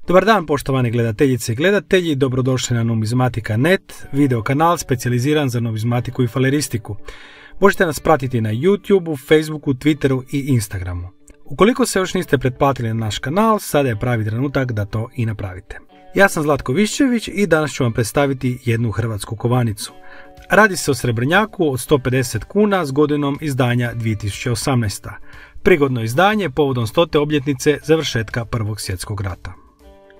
Dobar dan poštovane gledateljice i gledatelji, dobrodošli na Numizmatika.net, video kanal specijaliziran za numizmatiku i faleristiku. Možete nas pratiti na YouTubeu, Facebooku, Twitteru i Instagramu. Ukoliko se još niste pretplatili na naš kanal, sada je pravi trenutak da to i napravite. Ja sam Zlatko Viščević i danas ću vam predstaviti jednu hrvatsku kovanicu. Radi se o srebrnjaku od 150 kuna s godinom izdanja 2018. Prigodno izdanje povodom 100. obljetnice završetka Prvog svjetskog rata.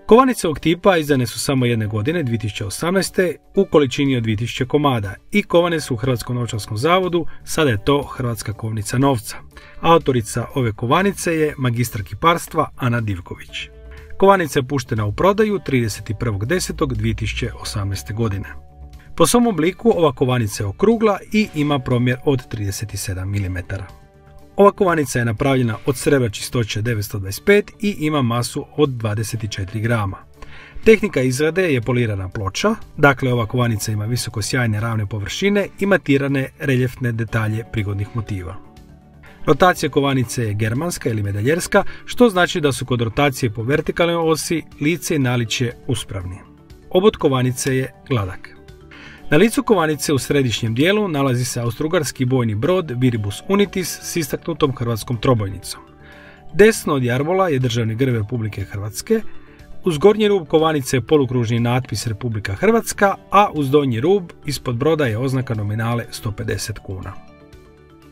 Kovanice ovog tipa izdane su samo jedne godine, 2018. u količini od 2000 komada i kovane su u Hrvatskom novčarskom zavodu, sada je to Hrvatska kovnica novca. Autorica ove kovanice je magistar kiparstva Ana Divković. Kovanica je puštena u prodaju 31.10.2018. godine. Po svom obliku ova kovanica je okrugla i ima promjer od 37 mm. Ova kovanica je napravljena od srebra čistoće 925 i ima masu od 24 grama. Tehnika izrade je polirana ploča, dakle ova kovanica ima visoko sjajne ravne površine i matirane reljefne detalje prigodnih motiva. Rotacija kovanice je germanska ili medaljerska, što znači da su kod rotacije po vertikalnoj osi lice i naličje uspravni. Obod kovanice je gladak. Na licu kovanice u središnjem dijelu nalazi se austrougarski bojni brod Viribus Unitis s istaknutom hrvatskom trobojnicom. Desno od jarbola je državni grb Republike Hrvatske, uz gornji rub kovanice je polukružni natpis Republika Hrvatska, a uz donji rub ispod broda je oznaka nominale 150 kuna.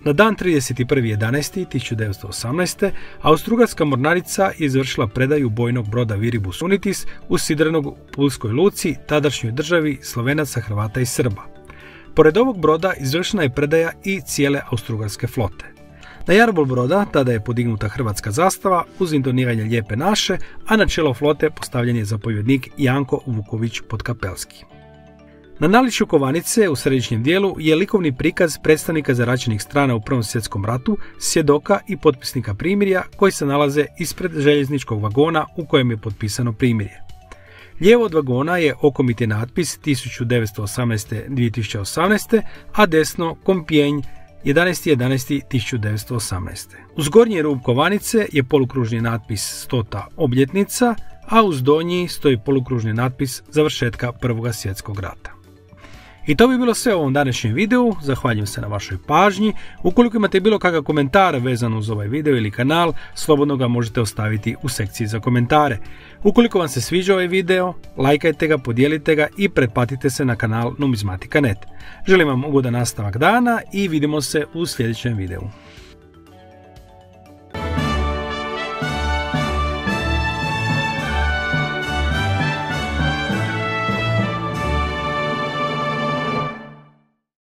Na dan 31.11.1918. austrougarska mornarica je izvršila predaju bojnog broda Viribus Unitis u sidrenog u Pulskoj luci, tadašnjoj državi Slovenaca, Hrvata i Srba. Pored ovog broda izvršena je predaja i cijele austrougarske flote. Na jarbol broda tada je podignuta hrvatska zastava uz intoniranje Lijepe naše, a na čelo flote postavljen je zapovjednik Janko Vuković Podkapelski. Na naličju kovanice u središnjem dijelu je likovni prikaz predstavnika zaraćenih strana u Prvom svjetskom ratu, svjedoka i potpisnika primirja koji se nalaze ispred željezničkog vagona u kojem je potpisano primirje. Lijevo od vagona je okomiti natpis 1918-2018, a desno Kompjenj 11.11.1918. Uz gornji rub kovanice je polukružni natpis 100. obljetnica, a uz donji stoji polukružni natpis završetka Prvog svjetskog rata. I to bi bilo sve u ovom današnjem videu, zahvaljujem se na vašoj pažnji. Ukoliko imate bilo kakav komentar vezan uz ovaj video ili kanal, slobodno ga možete ostaviti u sekciji za komentare. Ukoliko vam se sviđa ovaj video, lajkajte ga, podijelite ga i pretplatite se na kanal Numizmatika.net. Želim vam ugodan nastavak dana i vidimo se u sljedećem videu.